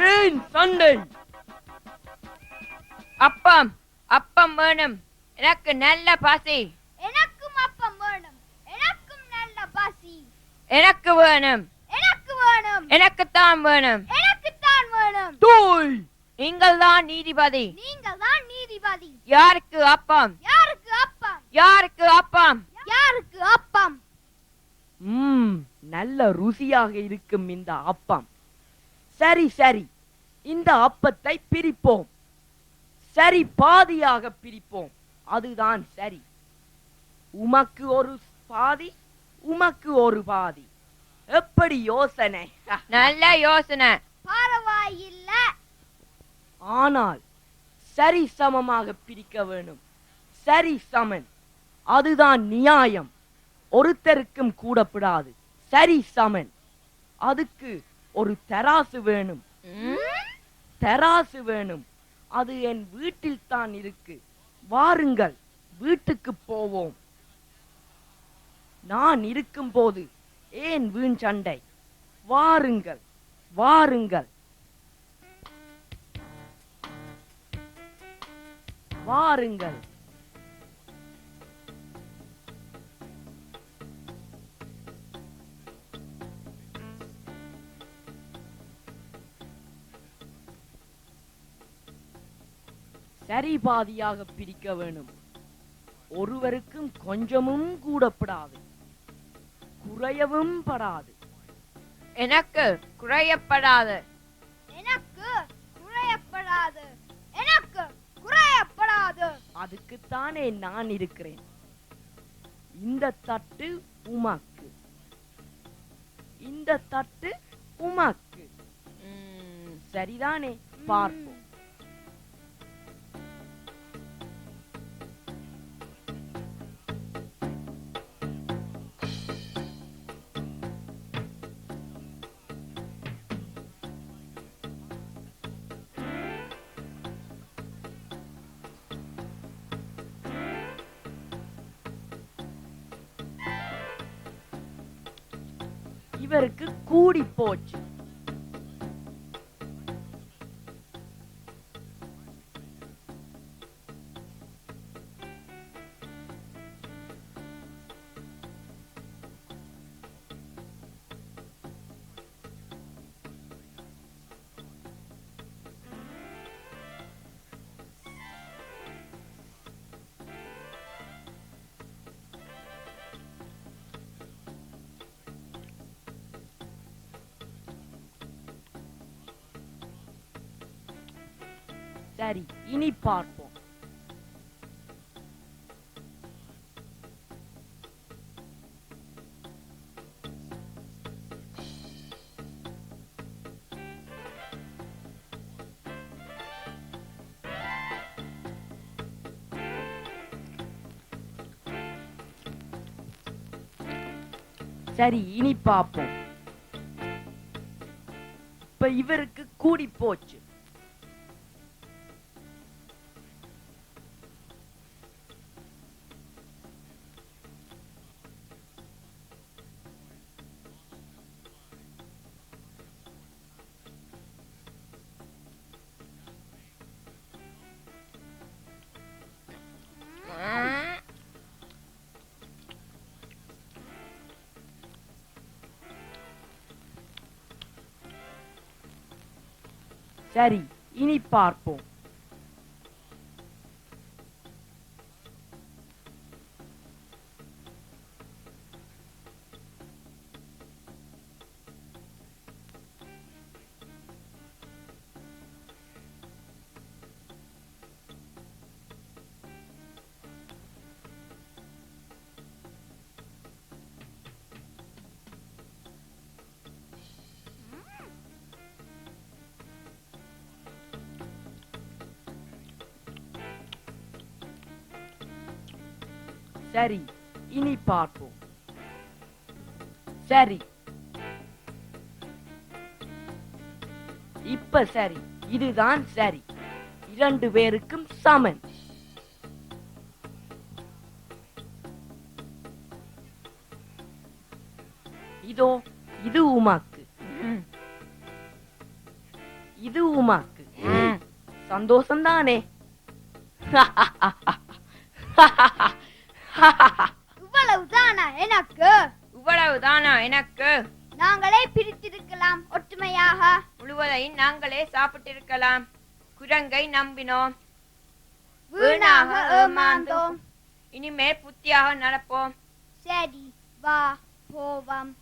ஏன் சண்டை? அப்பம் அப்பம் வேணும். எனக்கு நல்ல பசி. எனக்கும் அப்பம் வேணும். எனக்கும் நல்ல பசி. எனக்கு வேணும். எனக்கு வேணும். எனக்குத்தான் வேணும். எனக்குத்தான் வேணும். தோய். நீங்கள் தான் நீதிபதி. நீங்கள் தான் நீதிபதி. யாருக்கு அப்பம்? யாருக்கு அப்பம்? யாருக்கு அப்பம்? யாருக்கு அப்பம்? நல்ல ருசியாக இருக்கும் இந்த அப்பம். சரி சரி, இந்த அப்பத்தை பிரிப்போம். சரி, பாதியாக பிரிப்போம். அதுதான் சரி. உமக்கு ஒரு பாதி, உமக்கு ஒரு பாதி. எப்படி யோசனை? நல்ல யோசனை. பரவாயில்ல. ஆனால் சரி சமமாக பிரிக்க வேணும். சரி சமன், அதுதான் நியாயம். ஒருத்தருக்கும் கூடப்படாது. சரி சமன், அதுக்கு ஒரு தராசு வேணும். தராசு வேணும். அது என் வீட்டில் தான் இருக்கு. வாருங்கள், வீட்டுக்கு போவோம். நான் இருக்கும் போது ஏன் வீண் சண்டை? வாருங்கள் வாருங்கள் வாருங்கள். சரி பாதியாக பிரிக்க வேணும். ஒருவருக்கும் கொஞ்சமும் கூடப்படாது, குறையவும் படாது. எனக்கு குறையப்படாது. எனக்கு குறையப்படாது. எனக்கு குறையப்படாது. அதுக்குத்தானே நான் இருக்கிறேன். இந்த தட்டு உமக்கு, இந்த தட்டு உமக்கு. சரிதானே? பார்ப்போம். இவருக்கு கூடி போச்சு. சரி, இனி பார்ப்போம். சரி, இனி பார்ப்போம். இப்ப இவருக்கு கூடி போச்சு. சரி, இனி பார்ப்போம். சரி, இனி பார்ப்போம். சரி, இப்ப சரி, இதுதான் சரி. இரண்டு பேருக்கும் சமன். இதோ இது உமாக்கு, இது உமாக்கு சந்தோஷம்தானே? இவ்வளவுதானா எனக்கு? இவ்வளவுதானா எனக்கு? நாங்களே பிரித்திருக்கலாம் ஒற்றுமையாக. முழுவதையும் நாங்களே சாப்பிட்டிருக்கலாம். குரங்கை நம்பினோம், வீணாக ஏமாந்தோம். இனிமேல் புத்தியாக நடப்போம். சரி, வா போவோம்.